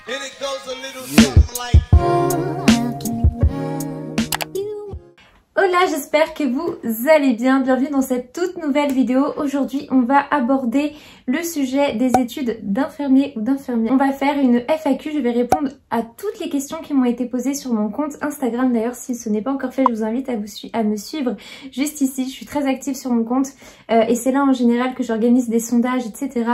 And it goes a little something like... Hola, j'espère que vous allez bien. Bienvenue dans cette toute nouvelle vidéo. Aujourd'hui, on va aborder le sujet des études d'infirmier ou d'infirmière. On va faire une FAQ. Je vais répondre à toutes les questions qui m'ont été posées sur mon compte Instagram. D'ailleurs, si ce n'est pas encore fait, je vous invite à me suivre juste ici. Je suis très active sur mon compte et c'est là en général que j'organise des sondages, etc.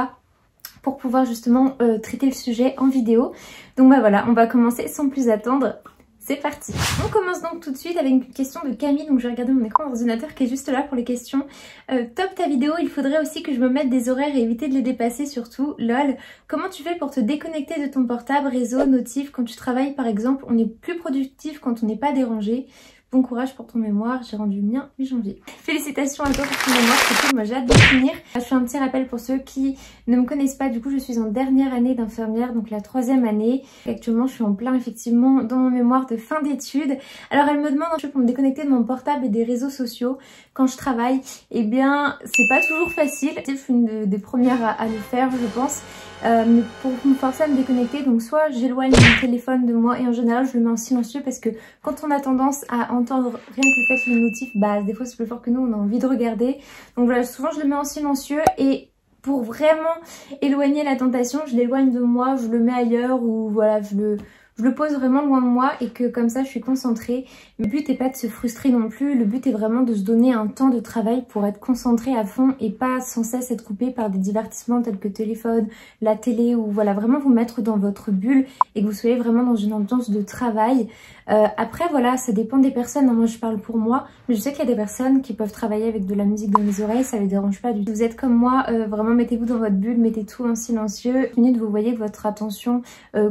pour pouvoir justement traiter le sujet en vidéo. Donc bah voilà, on va commencer sans plus attendre. C'est parti. On commence donc tout de suite avec une question de Camille. Donc je vais regarder mon écran d'ordinateur qui est juste là pour les questions. Top ta vidéo, il faudrait aussi que je me mette des horaires et éviter de les dépasser surtout. Lol. Comment tu fais pour te déconnecter de ton portable, réseau, notif quand tu travailles par exemple? On est plus productif quand on n'est pas dérangé. Bon courage pour ton mémoire, j'ai rendu le mien mi-janvier. Félicitations à toi pour ton mémoire, c'est cool, moi j'ai hâte de finir. Je fais un petit rappel pour ceux qui ne me connaissent pas, du coup je suis en dernière année d'infirmière, donc la 3e année. Actuellement je suis en plein effectivement dans mon mémoire de fin d'études. Alors elle me demande un peu pour me déconnecter de mon portable et des réseaux sociaux quand je travaille. Eh bien c'est pas toujours facile, je suis une des premières à le faire je pense. Mais pour me forcer à me déconnecter, donc soit j'éloigne mon téléphone de moi et en général je le mets en silencieux parce que quand on a tendance à entendre rien que le fait les notifs, bah des fois c'est plus fort que nous, on a envie de regarder. Donc voilà, souvent je le mets en silencieux et pour vraiment éloigner la tentation, je l'éloigne de moi, je le mets ailleurs ou voilà, je le pose vraiment loin de moi et que comme ça je suis concentrée. Le but n'est pas de se frustrer non plus, le but est vraiment de se donner un temps de travail pour être concentré à fond et pas sans cesse être coupé par des divertissements tels que le téléphone, la télé ou voilà, vraiment vous mettre dans votre bulle et que vous soyez vraiment dans une ambiance de travail. Après voilà, ça dépend des personnes, moi je parle pour moi, mais je sais qu'il y a des personnes qui peuvent travailler avec de la musique dans les oreilles, ça les dérange pas du tout. Vous êtes comme moi, vraiment mettez-vous dans votre bulle, mettez tout en silencieux. Une minute vous voyez que votre attention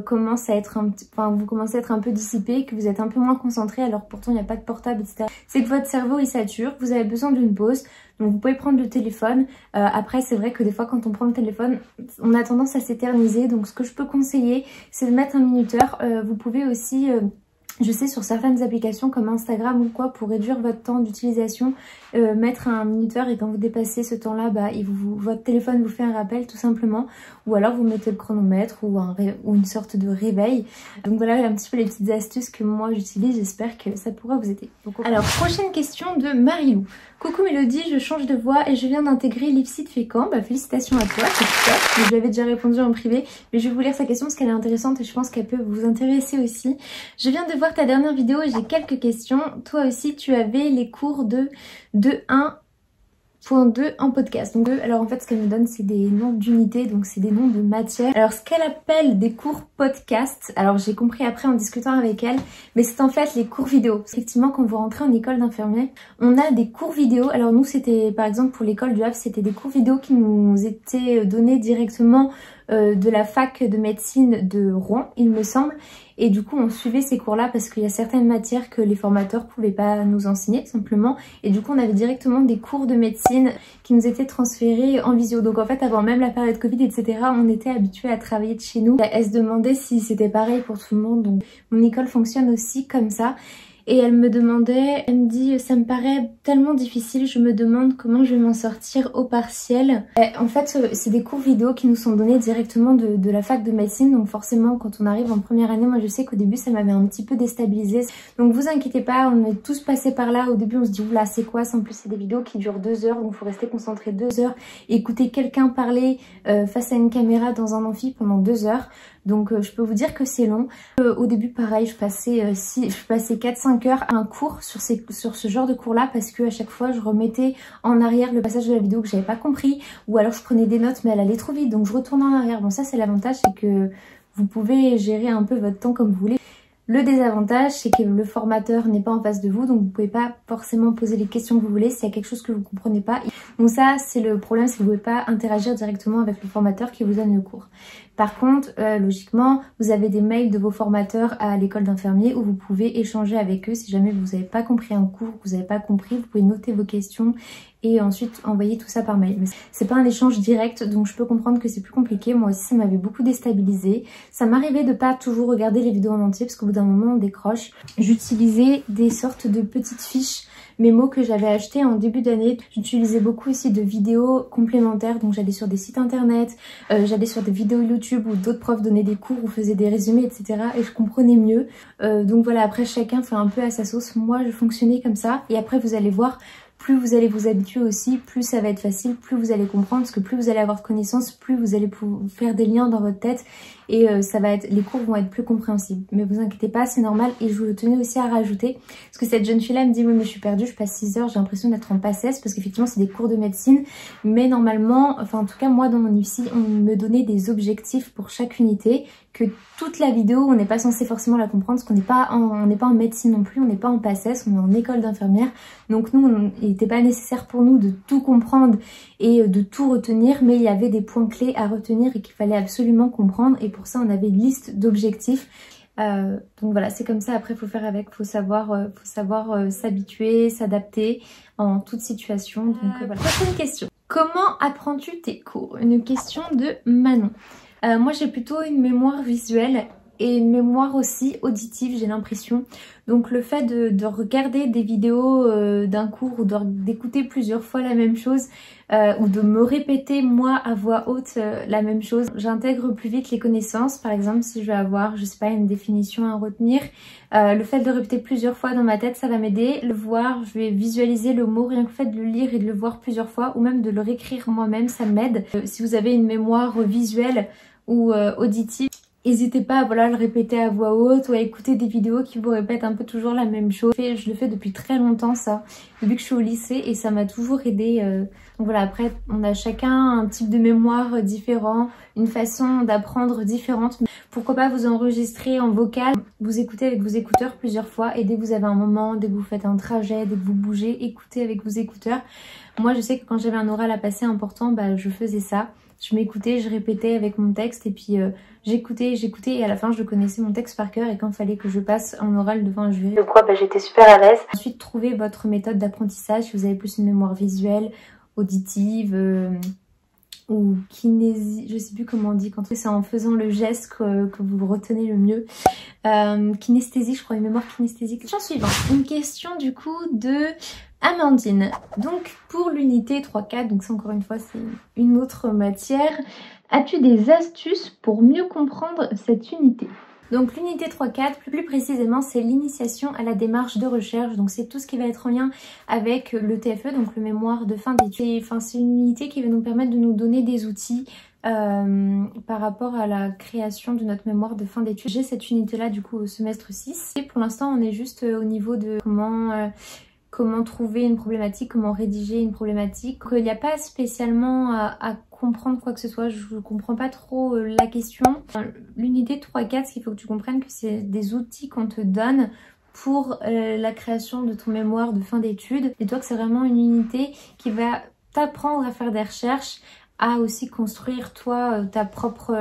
commence à être vous commencez à être un peu dissipé, que vous êtes un peu moins concentré alors pourtant il n'y a pas de portable, etc. C'est que votre cerveau il sature, vous avez besoin d'une pause. Donc vous pouvez prendre le téléphone. Après c'est vrai que des fois quand on prend le téléphone, on a tendance à s'éterniser. Donc ce que je peux conseiller, c'est de mettre un minuteur. Vous pouvez aussi... je sais sur certaines applications comme Instagram ou quoi, pour réduire votre temps d'utilisation, mettre un minuteur et quand vous dépassez ce temps-là, bah, votre téléphone vous fait un rappel tout simplement. Ou alors vous mettez le chronomètre ou une sorte de réveil. Donc voilà un petit peu les petites astuces que moi j'utilise, j'espère que ça pourra vous aider. Alors prochaine question de Marilou. Coucou Mélodie, je change de voix et je viens d'intégrer l'IPSI de Fécamp. Bah félicitations à toi, c'est top. Je lui avais déjà répondu en privé, mais je vais vous lire sa question parce qu'elle est intéressante et je pense qu'elle peut vous intéresser aussi. Je viens de voir ta dernière vidéo et j'ai quelques questions. Toi aussi tu avais les cours de 1.2 en podcast. Donc alors en fait ce qu'elle me donne c'est des noms d'unités, donc c'est des noms de matières. Alors ce qu'elle appelle des cours podcast, alors j'ai compris après en discutant avec elle, mais c'est en fait les cours vidéo. Effectivement quand vous rentrez en école d'infirmier, on a des cours vidéo. Alors nous c'était par exemple pour l'école du Havre, c'était des cours vidéo qui nous étaient donnés directement de la fac de médecine de Rouen il me semble. Et du coup on suivait ces cours là parce qu'il y a certaines matières que les formateurs pouvaient pas nous enseigner simplement. Et du coup on avait directement des cours de médecine qui nous étaient transférés en visio. Donc en fait avant même la période Covid etc, on était habitués à travailler de chez nous. Elle se demandait si c'était pareil pour tout le monde. Donc mon école fonctionne aussi comme ça. Et elle me demandait, elle me dit ça me paraît tellement difficile, je me demande comment je vais m'en sortir au partiel. En fait c'est des cours vidéo qui nous sont donnés directement de la fac de médecine, donc forcément quand on arrive en première année, moi je sais qu'au début ça m'avait un petit peu déstabilisée. Donc vous inquiétez pas, on est tous passés par là. Au début on se dit oula c'est quoi ça, en plus c'est des vidéos qui durent 2 heures, donc il faut rester concentré 2 heures, écouter quelqu'un parler face à une caméra dans un amphi pendant 2 heures. Donc je peux vous dire que c'est long. Au début pareil, je passais 4-5 heures à un cours sur ce genre de cours là parce que à chaque fois je remettais en arrière le passage de la vidéo que j'avais pas compris, ou alors je prenais des notes mais elle allait trop vite donc je retournais en arrière. Bon ça c'est l'avantage, c'est que vous pouvez gérer un peu votre temps comme vous voulez. Le désavantage, c'est que le formateur n'est pas en face de vous, donc vous pouvez pas forcément poser les questions que vous voulez s'il y a quelque chose que vous comprenez pas. Donc ça, c'est le problème, c'est que vous pouvez pas interagir directement avec le formateur qui vous donne le cours. Par contre, logiquement, vous avez des mails de vos formateurs à l'école d'infirmier où vous pouvez échanger avec eux si jamais vous n'avez pas compris un cours, que vous n'avez pas compris, vous pouvez noter vos questions et ensuite envoyer tout ça par mail. Mais c'est pas un échange direct, donc je peux comprendre que c'est plus compliqué. Moi aussi ça m'avait beaucoup déstabilisée. Ça m'arrivait de pas toujours regarder les vidéos en entier parce qu'au bout d'un moment on décroche. J'utilisais des sortes de petites fiches mémo que j'avais acheté en début d'année. J'utilisais beaucoup aussi de vidéos complémentaires, donc j'allais sur des sites internet, j'allais sur des vidéos YouTube où d'autres profs donnaient des cours ou faisaient des résumés, etc. et je comprenais mieux. Donc voilà, après chacun fait un peu à sa sauce. Moi je fonctionnais comme ça et après vous allez voir, plus vous allez vous habituer aussi, plus ça va être facile, plus vous allez comprendre, parce que plus vous allez avoir de connaissances, plus vous allez pouvoir faire des liens dans votre tête et les cours vont être plus compréhensibles. Mais vous inquiétez pas, c'est normal. Et je vous tenais aussi à rajouter, parce que cette jeune fille-là me dit oui mais je suis perdue, je passe 6 heures, j'ai l'impression d'être en PACES, parce qu'effectivement c'est des cours de médecine, mais normalement, enfin en tout cas moi dans mon UFSI, on me donnait des objectifs pour chaque unité, que toute la vidéo on n'est pas censé forcément la comprendre, parce qu'on n'est pas en médecine non plus, on n'est pas en PACES, on est en école d'infirmière, donc nous il n'était pas nécessaire pour nous de tout comprendre et de tout retenir, mais il y avait des points clés à retenir et qu'il fallait absolument comprendre, et pour ça on avait une liste d'objectifs. Donc voilà, c'est comme ça, après il faut faire avec, faut savoir s'habituer, s'adapter en toute situation. Donc voilà. Prochaine question. Comment apprends-tu tes cours? Une question de Manon. Moi j'ai plutôt une mémoire visuelle et une mémoire aussi auditive, j'ai l'impression. Donc le fait de regarder des vidéos d'un cours ou d'écouter plusieurs fois la même chose ou de me répéter moi à voix haute la même chose, j'intègre plus vite les connaissances. Par exemple, si je vais avoir, je sais pas, une définition à retenir, le fait de répéter plusieurs fois dans ma tête, ça va m'aider. Le voir, je vais visualiser le mot, rien que le fait de le lire et de le voir plusieurs fois, ou même de le réécrire moi-même, ça m'aide. Si vous avez une mémoire visuelle ou auditive, n'hésitez pas à le répéter à voix haute ou à écouter des vidéos qui vous répètent un peu toujours la même chose. Je le fais depuis très longtemps ça, depuis que je suis au lycée, et ça m'a toujours aidé. Donc voilà, après on a chacun un type de mémoire différent, une façon d'apprendre différente. Pourquoi pas vous enregistrer en vocal, vous écoutez avec vos écouteurs plusieurs fois, et dès que vous avez un moment, dès que vous faites un trajet, dès que vous bougez, écoutez avec vos écouteurs. Moi je sais que quand j'avais un oral à passer important, je faisais ça. Je m'écoutais, je répétais avec mon texte, et puis j'écoutais et à la fin je connaissais mon texte par cœur, et quand il fallait que je passe en oral devant un jury, j'étais super à l'aise. Ensuite, trouvez votre méthode d'apprentissage, si vous avez plus une mémoire visuelle, auditive ou kinésie, je sais plus comment on dit, quand c'est en faisant le geste que vous retenez le mieux. Kinesthésie, je crois, une mémoire kinesthésique. Question suivante, une question du coup de Amandine. Donc pour l'unité 3-4, donc c'est encore une fois c'est une autre matière, as-tu des astuces pour mieux comprendre cette unité? Donc l'unité 3-4, plus précisément, c'est l'initiation à la démarche de recherche. Donc c'est tout ce qui va être en lien avec le TFE, donc le mémoire de fin d'études. Enfin, c'est une unité qui va nous permettre de nous donner des outils par rapport à la création de notre mémoire de fin d'études. J'ai cette unité-là du coup au semestre 6. Et pour l'instant, on est juste au niveau de comment trouver une problématique, comment rédiger une problématique. Il n'y a pas spécialement à comprendre quoi que ce soit, je ne comprends pas trop la question. L'unité 3-4, ce qu'il faut que tu comprennes, que c'est des outils qu'on te donne pour la création de ton mémoire de fin d'études. Et toi que c'est vraiment une unité qui va t'apprendre à faire des recherches, à aussi construire toi ta propre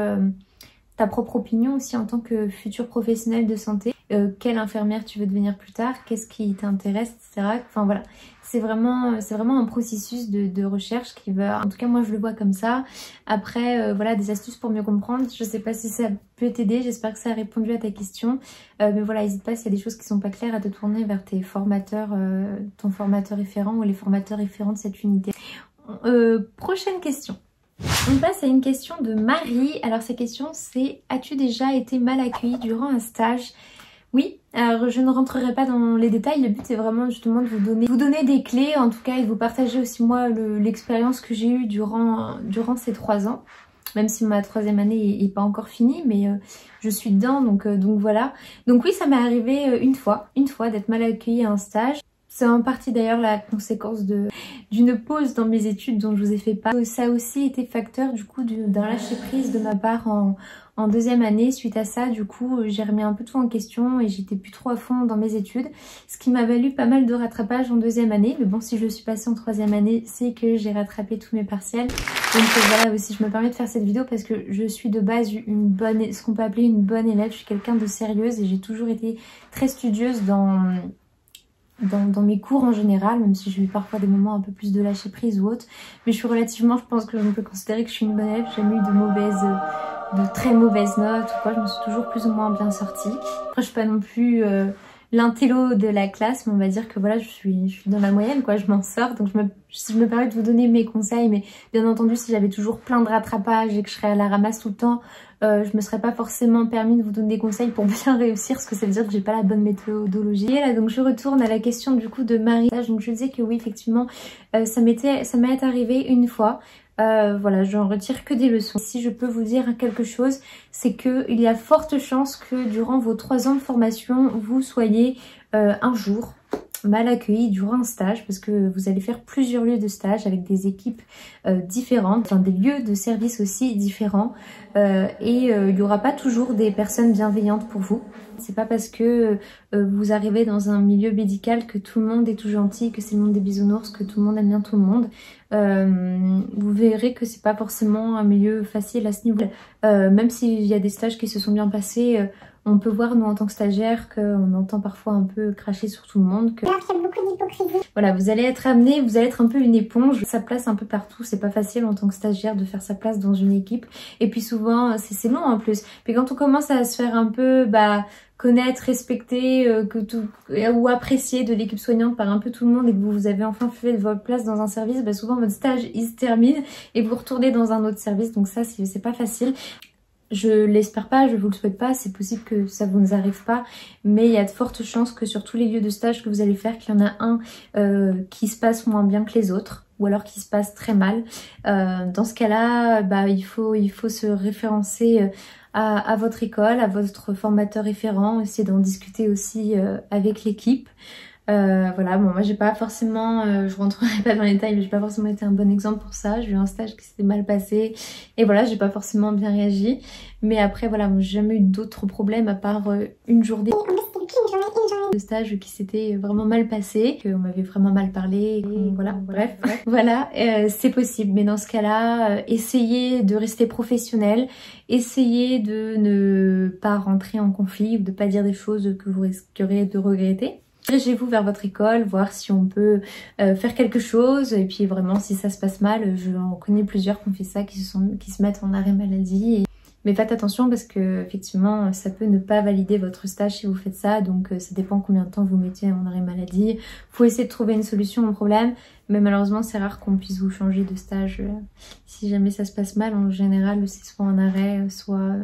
opinion aussi en tant que futur professionnel de santé. Quelle infirmière tu veux devenir plus tard, qu'est-ce qui t'intéresse, etc. Enfin voilà, c'est vraiment un processus de recherche qui va, en tout cas moi je le vois comme ça. Après voilà, des astuces pour mieux comprendre, je sais pas si ça peut t'aider, j'espère que ça a répondu à ta question. Mais voilà, n'hésite pas s'il y a des choses qui sont pas claires à te tourner vers tes formateurs, ton formateur référent ou les formateurs référents de cette unité. Prochaine question. On passe à une question de Marie. Alors sa question c'est: as-tu déjà été mal accueillie durant un stage? Oui, alors je ne rentrerai pas dans les détails, le but c'est vraiment justement de vous donner des clés, en tout cas, et de vous partager aussi moi l'expérience que j'ai eue durant ces 3 ans. Même si ma 3e année est pas encore finie, mais je suis dedans, donc voilà. Donc oui, ça m'est arrivé une fois d'être mal accueillie à un stage. C'est en partie d'ailleurs la conséquence d'une pause dans mes études dont je vous ai fait part. Ça a aussi été facteur du coup d'un lâcher prise de ma part en 2e année. Suite à ça, du coup, j'ai remis un peu tout en question et j'étais plus trop à fond dans mes études. Ce qui m'a valu pas mal de rattrapage en 2e année. Mais bon, si je suis passée en 3e année, c'est que j'ai rattrapé tous mes partiels. Donc voilà, aussi je me permets de faire cette vidéo parce que je suis de base ce qu'on peut appeler une bonne élève. Je suis quelqu'un de sérieuse et j'ai toujours été très studieuse dans mes cours en général, même si j'ai eu parfois des moments un peu plus de lâcher prise ou autre. Mais je suis relativement, je pense que on peut considérer que je suis une bonne élève. J'ai jamais eu de très mauvaises notes ou quoi. Je me suis toujours plus ou moins bien sortie. Après je suis pas non plus l'intello de la classe, mais on va dire que voilà, je suis dans la moyenne, quoi, je m'en sors. Donc je me permets de vous donner mes conseils, mais bien entendu, si j'avais toujours plein de rattrapages et que je serais à la ramasse tout le temps, je me serais pas forcément permis de vous donner des conseils pour bien réussir, parce que ça veut dire que j'ai pas la bonne méthodologie. Et là, donc je retourne à la question du coup de Marie. Donc je disais que oui, effectivement, ça m'est arrivé une fois. Voilà, j'en retire que des leçons. Si je peux vous dire quelque chose, c'est qu'il y a forte chance que durant vos 3 ans de formation, vous soyez un jour mal accueillis durant un stage, parce que vous allez faire plusieurs lieux de stage avec des équipes différentes, enfin des lieux de service aussi différents, et il n'y aura pas toujours des personnes bienveillantes pour vous. C'est pas parce que vous arrivez dans un milieu médical que tout le monde est tout gentil, que c'est le monde des bisounours, que tout le monde aime bien tout le monde. Vous verrez que c'est pas forcément un milieu facile à ce niveau-là. Même s'il y a des stages qui se sont bien passés, on peut voir, nous, en tant que stagiaires, qu'on entend parfois un peu cracher sur tout le monde. Que... Voilà, vous allez être amené, vous allez être un peu une éponge, sa place un peu partout. C'est pas facile en tant que stagiaire de faire sa place dans une équipe. Et puis souvent, c'est long en plus. Puis quand on commence à se faire un peu connaître, respecter, ou apprécier de l'équipe soignante par un peu tout le monde, et que vous avez enfin fait votre place dans un service, souvent votre stage il se termine et vous retournez dans un autre service. Donc ça, c'est pas facile. Je l'espère pas, je vous le souhaite pas, c'est possible que ça vous arrive pas, mais il y a de fortes chances que sur tous les lieux de stage que vous allez faire, qu'il y en a un qui se passe moins bien que les autres, ou alors qui se passe très mal. Dans ce cas-là, il faut se référencer à votre école, à votre formateur référent, essayer d'en discuter aussi avec l'équipe. Voilà, bon, moi j'ai pas forcément, je rentrerai pas dans les détails, mais j'ai pas forcément été un bon exemple pour ça. J'ai eu un stage qui s'était mal passé et voilà, j'ai pas forcément bien réagi. Mais après voilà, moi j'ai jamais eu d'autres problèmes à part une journée de stage qui s'était vraiment mal passé, qu'on m'avait vraiment mal parlé, voilà, bref. Voilà, c'est possible, mais dans ce cas-là, essayez de rester professionnel, essayez de ne pas rentrer en conflit ou de pas dire des choses que vous risquerez de regretter. Dirigez-vous vers votre école, voir si on peut faire quelque chose, et puis vraiment si ça se passe mal, j'en connais plusieurs qui ont fait ça, qui se mettent en arrêt maladie. Mais faites attention parce que effectivement ça peut ne pas valider votre stage si vous faites ça, donc ça dépend combien de temps vous mettez en arrêt maladie. Faut essayer de trouver une solution au problème, mais malheureusement c'est rare qu'on puisse vous changer de stage si jamais ça se passe mal. En général c'est soit en arrêt, soit...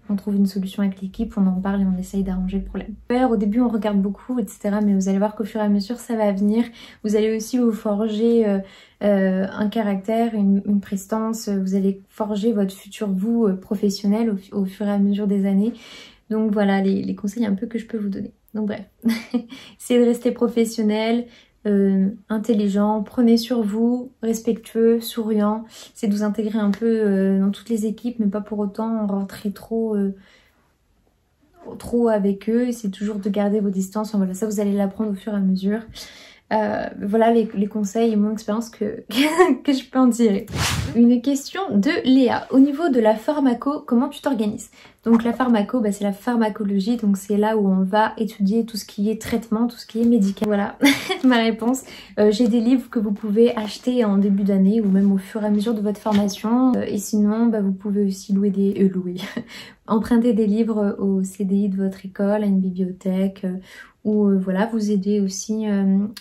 on trouve une solution avec l'équipe, on en parle et on essaye d'arranger le problème. Au début on regarde beaucoup, etc. Mais vous allez voir qu'au fur et à mesure ça va venir. Vous allez aussi vous forger un caractère, une prestance. Vous allez forger votre futur vous professionnel au fur et à mesure des années. Donc voilà les conseils un peu que je peux vous donner. Donc bref, essayez de rester professionnel. Intelligent, prenez sur vous, respectueux, souriant, c'est de vous intégrer un peu dans toutes les équipes, mais pas pour autant rentrer trop avec eux. C'est toujours de garder vos distances. Enfin, voilà, ça vous allez l'apprendre au fur et à mesure. Voilà les conseils et mon expérience que je peux en tirer. Une question de Léa. Au niveau de la pharmaco, comment tu t'organises? Donc la pharmaco, c'est la pharmacologie, donc c'est là où on va étudier tout ce qui est traitement, tout ce qui est médical. Voilà ma réponse. J'ai des livres que vous pouvez acheter en début d'année ou même au fur et à mesure de votre formation. Et sinon, vous pouvez aussi emprunter des livres au CDI de votre école, à une bibliothèque, ou voilà, vous aidez aussi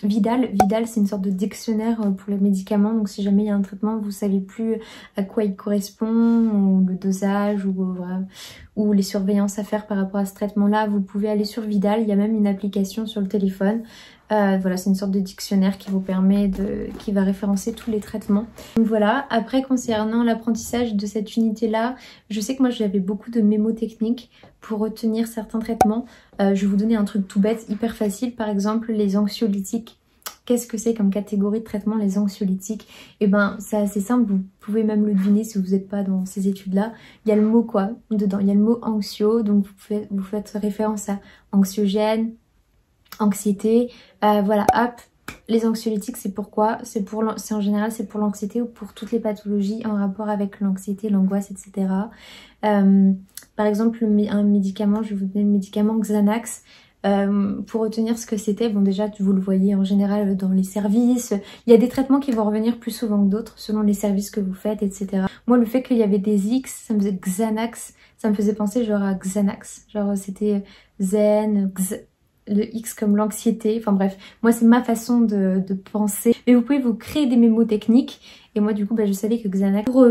Vidal. Vidal, c'est une sorte de dictionnaire pour les médicaments, donc si jamais il y a un traitement, vous savez plus à quoi il correspond, ou le dosage, ou les surveillances à faire par rapport à ce traitement-là, vous pouvez aller sur Vidal. Il y a même une application sur le téléphone. Voilà, c'est une sorte de dictionnaire qui vous permet qui va référencer tous les traitements. Donc voilà, après concernant l'apprentissage de cette unité-là, je sais que moi j'avais beaucoup de mémotechniques pour retenir certains traitements. Je vais vous donner un truc tout bête, hyper facile, par exemple les anxiolytiques. Qu'est-ce que c'est comme catégorie de traitement les anxiolytiques? C'est assez simple, vous pouvez même le deviner si vous n'êtes pas dans ces études-là. Il y a le mot dedans, il y a le mot anxio, donc vous faites référence à anxiogène, anxiété, voilà, hop. Les anxiolytiques, c'est pourquoi? C'est en général c'est pour l'anxiété ou pour toutes les pathologies en rapport avec l'anxiété, l'angoisse, etc. Par exemple, un médicament, je vais vous donner le médicament Xanax. Pour retenir ce que c'était, déjà vous le voyez en général dans les services, il y a des traitements qui vont revenir plus souvent que d'autres selon les services que vous faites, etc. Moi le fait qu'il y avait des X, ça me faisait Xanax, ça me faisait penser genre à Xanax, genre c'était Zen, le X comme l'anxiété. Enfin bref, moi c'est ma façon de penser. Mais vous pouvez vous créer des mémotechniques. Et moi du coup, je savais que Xanax pour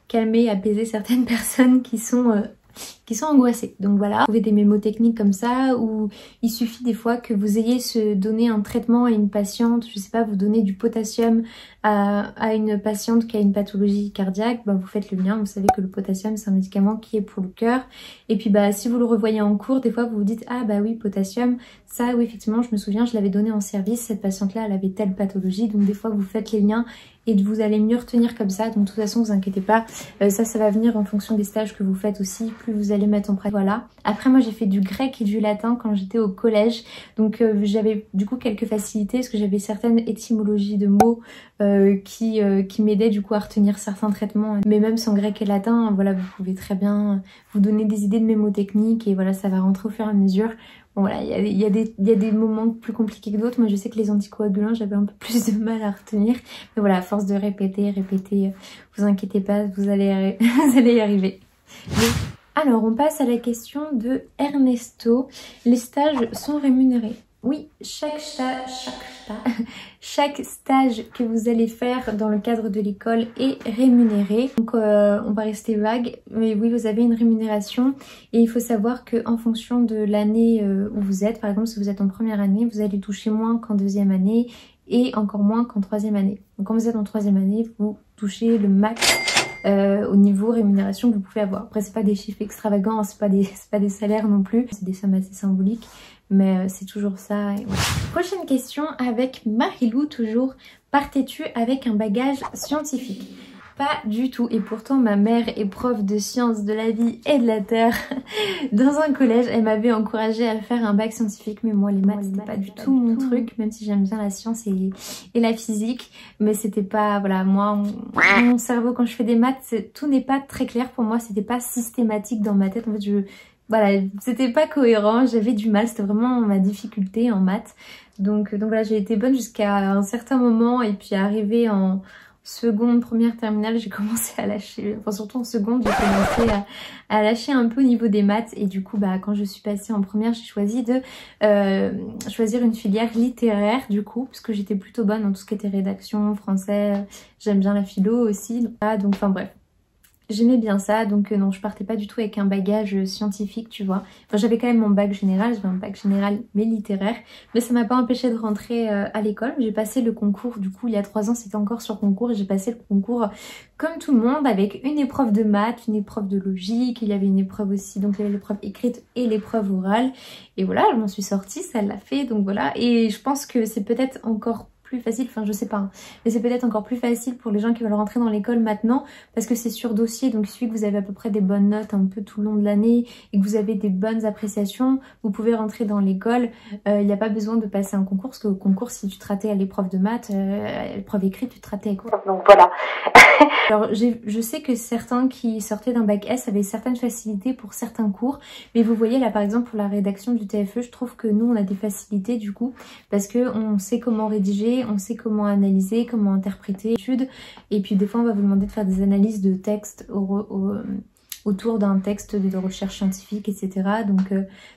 calmer, apaiser certaines personnes qui sont angoissées. Donc voilà, vous trouvez des mémotechniques comme ça où il suffit des fois que vous ayez se donner un traitement à une patiente, je sais pas, vous donnez du potassium à une patiente qui a une pathologie cardiaque, vous faites le lien, vous savez que le potassium c'est un médicament qui est pour le cœur. Et puis si vous le revoyez en cours, des fois vous vous dites ah oui, potassium, ça oui effectivement je me souviens, je l'avais donné en service, cette patiente là elle avait telle pathologie, donc des fois vous faites les liens et vous allez mieux retenir comme ça. Donc de toute façon vous inquiétez pas, ça va venir en fonction des stages que vous faites aussi, plus vous allez mettre en pratique. Voilà. Après moi j'ai fait du grec et du latin quand j'étais au collège, donc j'avais du coup quelques facilités parce que j'avais certaines étymologies de mots qui m'aidaient du coup à retenir certains traitements. Mais même sans grec et latin, voilà, vous pouvez très bien vous donner des idées de mémotechnique et voilà, ça va rentrer au fur et à mesure. Bon voilà, il y a des moments plus compliqués que d'autres. Moi je sais que les anticoagulants j'avais un peu plus de mal à retenir. Mais voilà, à force de répéter, vous inquiétez pas, vous allez y arriver. Alors on passe à la question de Ernesto. Les stages sont rémunérés? Oui, chaque stage que vous allez faire dans le cadre de l'école est rémunéré. Donc on va rester vague, mais oui vous avez une rémunération et il faut savoir qu'en fonction de l'année où vous êtes, par exemple si vous êtes en première année, vous allez toucher moins qu'en deuxième année et encore moins qu'en troisième année. Donc quand vous êtes en troisième année, vous touchez le max au niveau rémunération que vous pouvez avoir. Après c'est pas des chiffres extravagants, c'est pas des salaires non plus, c'est des sommes assez symboliques. Mais c'est toujours ça. Et voilà. Prochaine question avec Marilou toujours. Partais-tu avec un bagage scientifique? Pas du tout. Et pourtant ma mère est prof de sciences de la vie et de la terre dans un collège. Elle m'avait encouragée à faire un bac scientifique. Mais moi les maths c'était pas du tout mon truc. Même si j'aime bien la science et la physique. Mais c'était pas... Voilà, moi mon cerveau quand je fais des maths, tout n'est pas très clair pour moi. C'était pas systématique dans ma tête. En fait voilà, c'était pas cohérent, j'avais du mal, c'était vraiment ma difficulté en maths. Donc voilà, j'ai été bonne jusqu'à un certain moment et puis arrivée en seconde, première terminale, j'ai commencé à lâcher, enfin surtout en seconde, j'ai commencé à lâcher un peu au niveau des maths et du coup quand je suis passée en première, j'ai choisi de choisir une filière littéraire du coup, parce que j'étais plutôt bonne dans tout ce qui était rédaction, français, j'aime bien la philo aussi, donc enfin bref. J'aimais bien ça, donc non, je partais pas du tout avec un bagage scientifique, tu vois. Enfin, j'avais quand même mon bac général, j'avais un bac général mais littéraire. Mais ça m'a pas empêché de rentrer à l'école. J'ai passé le concours, du coup, il y a 3 ans, c'était encore sur concours. Et j'ai passé le concours comme tout le monde, avec une épreuve de maths, une épreuve de logique. Il y avait une épreuve aussi, donc il y avait l'épreuve écrite et l'épreuve orale. Et voilà, je m'en suis sortie, ça l'a fait, donc voilà. Et je pense que c'est peut-être encore plus facile, enfin je sais pas, mais c'est peut-être encore plus facile pour les gens qui veulent rentrer dans l'école maintenant parce que c'est sur dossier, donc il suffit que vous avez à peu près des bonnes notes un peu tout le long de l'année et que vous avez des bonnes appréciations, vous pouvez rentrer dans l'école, il n'y a pas besoin de passer un concours parce que au concours si tu te ratais à l'épreuve de maths, à l'épreuve écrite tu te ratais quoi. Donc voilà. Alors je sais que certains qui sortaient d'un bac S avaient certaines facilités pour certains cours, mais vous voyez là par exemple pour la rédaction du TFE, je trouve que nous on a des facilités du coup parce que on sait comment rédiger, on sait comment analyser, comment interpréter l'étude, et puis des fois on va vous demander de faire des analyses de texte autour d'un texte de recherche scientifique, etc.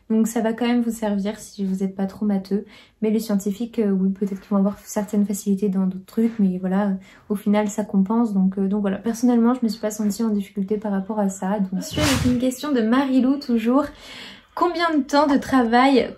Donc ça va quand même vous servir si vous n'êtes pas trop matheux. Mais les scientifiques, oui, peut-être qu'ils vont avoir certaines facilités dans d'autres trucs, mais voilà, au final ça compense. Donc voilà, personnellement je me suis pas sentie en difficulté par rapport à ça. Donc ensuite avec une question de Marilou toujours. Combien de temps de travail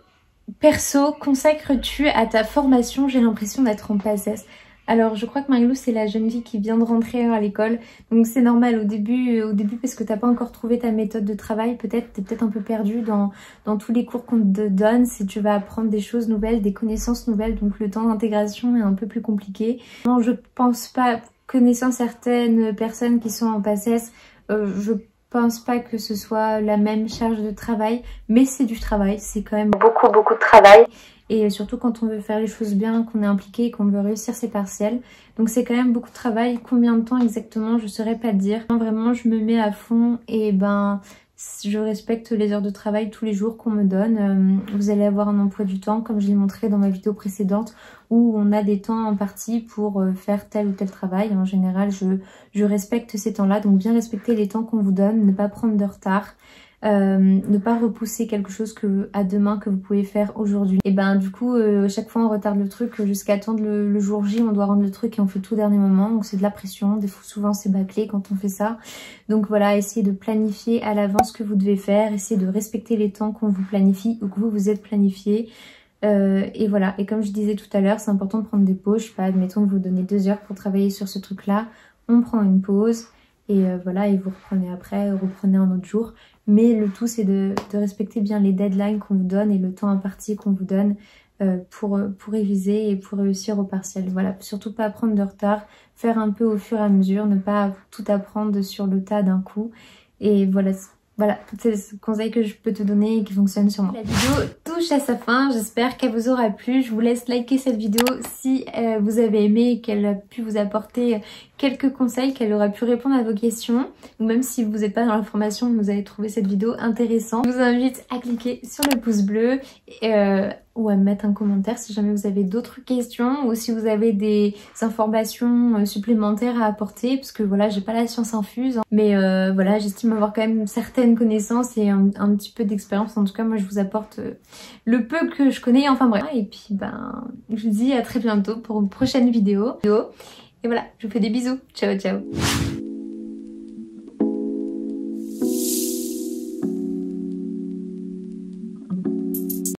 perso consacres-tu à ta formation? J'ai l'impression d'être en PACES. Alors je crois que Marilou c'est la jeune fille qui vient de rentrer à l'école, donc c'est normal au début parce que t'as pas encore trouvé ta méthode de travail, peut-être t'es peut-être un peu perdu dans tous les cours qu'on te donne, si tu vas apprendre des choses nouvelles, des connaissances nouvelles, donc le temps d'intégration est un peu plus compliqué. Non, je pense pas, connaissant certaines personnes qui sont en PACES, je pense pas que ce soit la même charge de travail, mais c'est du travail, c'est quand même beaucoup de travail. Et surtout quand on veut faire les choses bien, qu'on est impliqué et qu'on veut réussir ses partiels. Donc c'est quand même beaucoup de travail. Combien de temps exactement, je saurais pas dire. Vraiment, je me mets à fond et je respecte les heures de travail tous les jours qu'on me donne. Vous allez avoir un emploi du temps, comme je l'ai montré dans ma vidéo précédente, où on a des temps en partie pour faire tel ou tel travail. En général, je respecte ces temps-là, donc bien respecter les temps qu'on vous donne, ne pas prendre de retard. ne pas repousser quelque chose à demain que vous pouvez faire aujourd'hui. Et ben du coup chaque fois on retarde le truc jusqu'à attendre le jour J, on doit rendre le truc et on fait tout au dernier moment, donc c'est de la pression, souvent c'est bâclé quand on fait ça. Donc voilà, essayez de planifier à l'avance ce que vous devez faire, essayez de respecter les temps qu'on vous planifie ou que vous vous êtes planifié. Et voilà, et comme je disais tout à l'heure, c'est important de prendre des pauses. Je sais pas, admettons que vous donnez 2 heures pour travailler sur ce truc là, on prend une pause et voilà, et vous reprenez après, reprenez un autre jour. Mais le tout c'est de respecter bien les deadlines qu'on vous donne et le temps imparti qu'on vous donne pour réviser et pour réussir au partiel. Voilà, surtout pas prendre de retard, faire un peu au fur et à mesure, ne pas tout apprendre sur le tas d'un coup. Et voilà, c'est le conseil que je peux te donner et qui fonctionne sur moi. La vidéo touche à sa fin, j'espère qu'elle vous aura plu. Je vous laisse liker cette vidéo si vous avez aimé et qu'elle a pu vous apporter quelques conseils, qu'elle aura pu répondre à vos questions. Ou même si vous n'êtes pas dans l'information, vous avez trouvé cette vidéo intéressante. Je vous invite à cliquer sur le pouce bleu ou à me mettre un commentaire si jamais vous avez d'autres questions ou si vous avez des informations supplémentaires à apporter, parce que voilà, j'ai pas la science infuse, hein, mais voilà, j'estime avoir quand même certaines connaissances et un petit peu d'expérience. En tout cas, moi je vous apporte le peu que je connais, enfin bref. Et puis ben, je vous dis à très bientôt pour une prochaine vidéo. Et voilà, je vous fais des bisous. Ciao ciao.